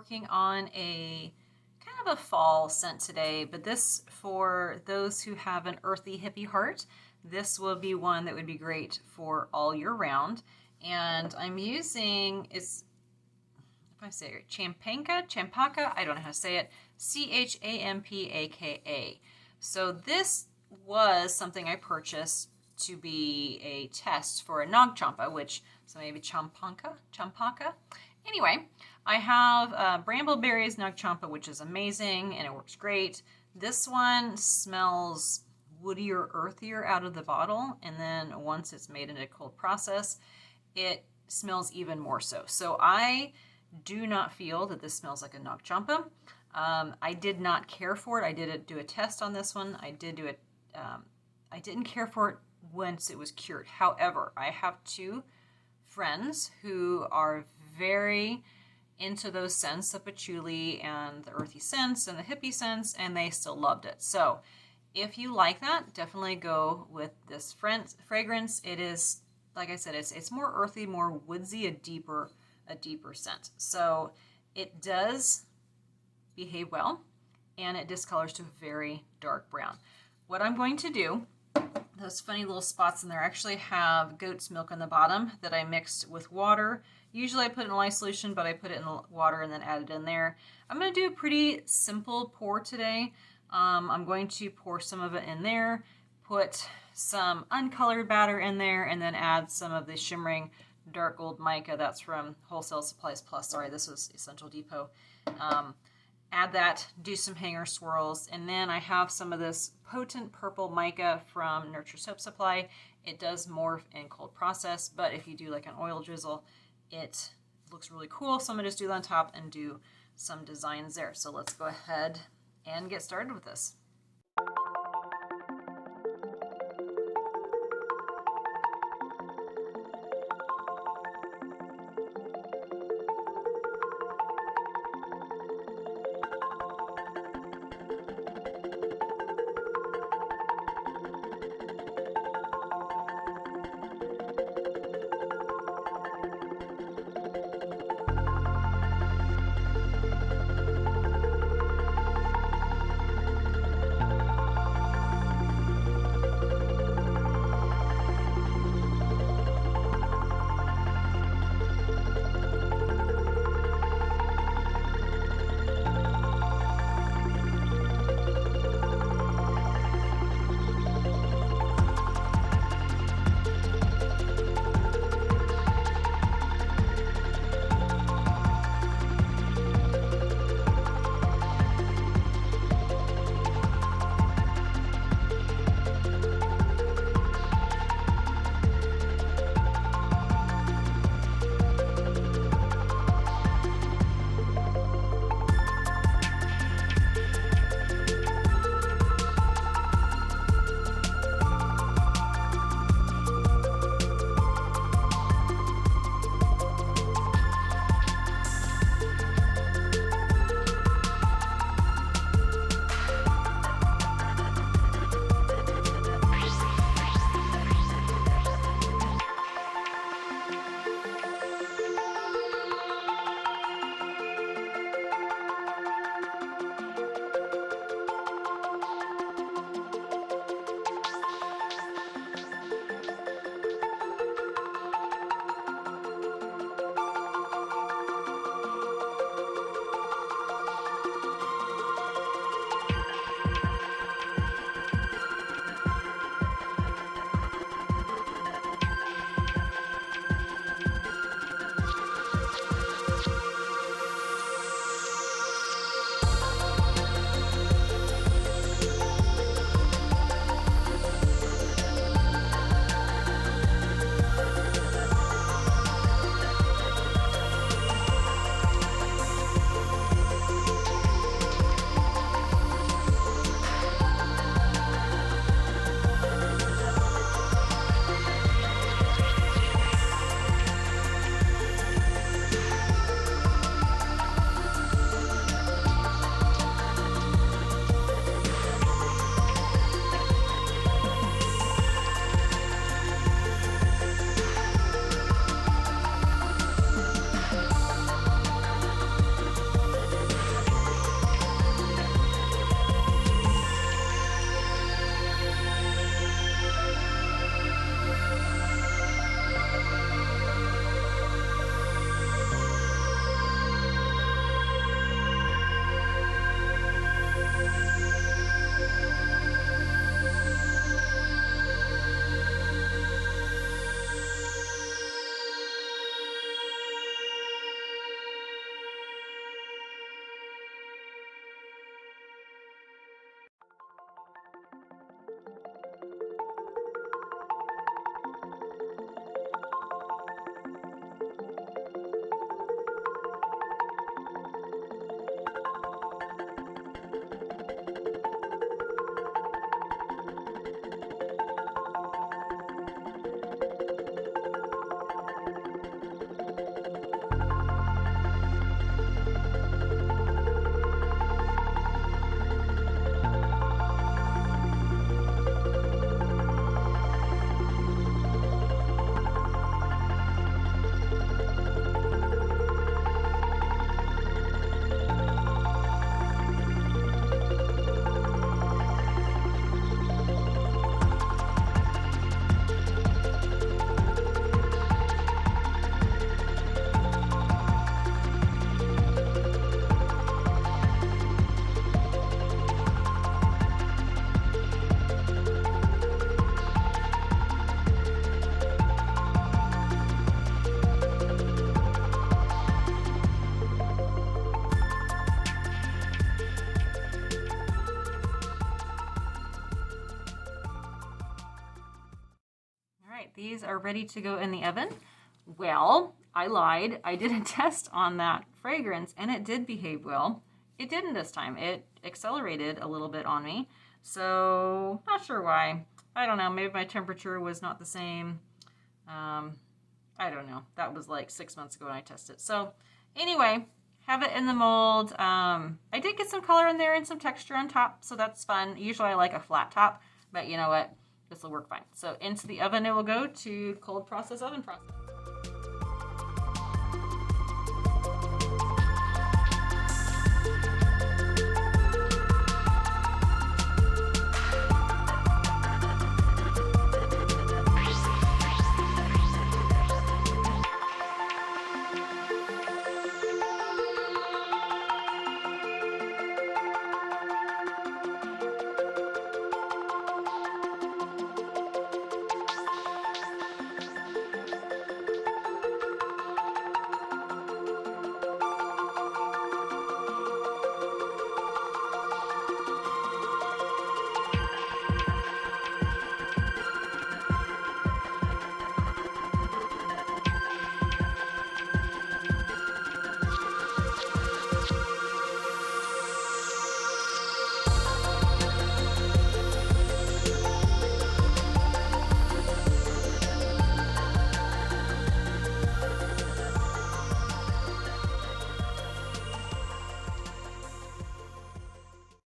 working on a kind of a fall scent today, but this, for those who have an earthy hippie heart, this will be one that would be great for all year round. And I'm using, if I say it, Champaka, I don't know how to say it, Champaka. So this was something I purchased to be a test for a Nag Champa, which, so maybe Champaka. Anyway, I have Brambleberry's Nag Champa, which is amazing and it works great. This one smells woodier, earthier out of the bottle, and then once it's made in a cold process, it smells even more so. So I do not feel that this smells like a Nag Champa. I did not care for it. I did do a test on this one. I didn't care for it once it was cured. However, I have two friends who are very into those scents, the patchouli and the earthy scents and the hippie scents, and they still loved it. So if you like that, definitely go with this fragrance. It is, like I said, it's more earthy, more woodsy, a deeper scent. So it does behave well, and it discolors to very dark brown. What I'm going to do, those funny little spots in there actually have goat's milk in the bottom that I mixed with water. Usually I put it in a lye solution, but I put it in water and then add it in there. I'm going to do a pretty simple pour today. I'm going to pour some of it in there, put some uncolored batter in there, and then add some of the shimmering dark gold mica. That's from Wholesale Supplies Plus. Sorry, this was Essential Depot. Add that, do some hanger swirls, and then I have some of this potent purple mica from Nurture Soap Supply. It does morph in cold process, but if you do like an oil drizzle, it looks really cool. So I'm going to just do that on top and do some designs there. So let's go ahead and get started with this. these are ready to go in the oven. Well, I lied. I did a test on that fragrance and it did behave well. It didn't this time. It accelerated a little bit on me. So, not sure why. I don't know. Maybe my temperature was not the same. I don't know. That was like 6 months ago when I tested. So, anyway, have it in the mold. I did get some color in there and some texture on top, so that's fun. Usually I like a flat top, but you know what? This will work fine. So, into the oven it will go to cold process oven process.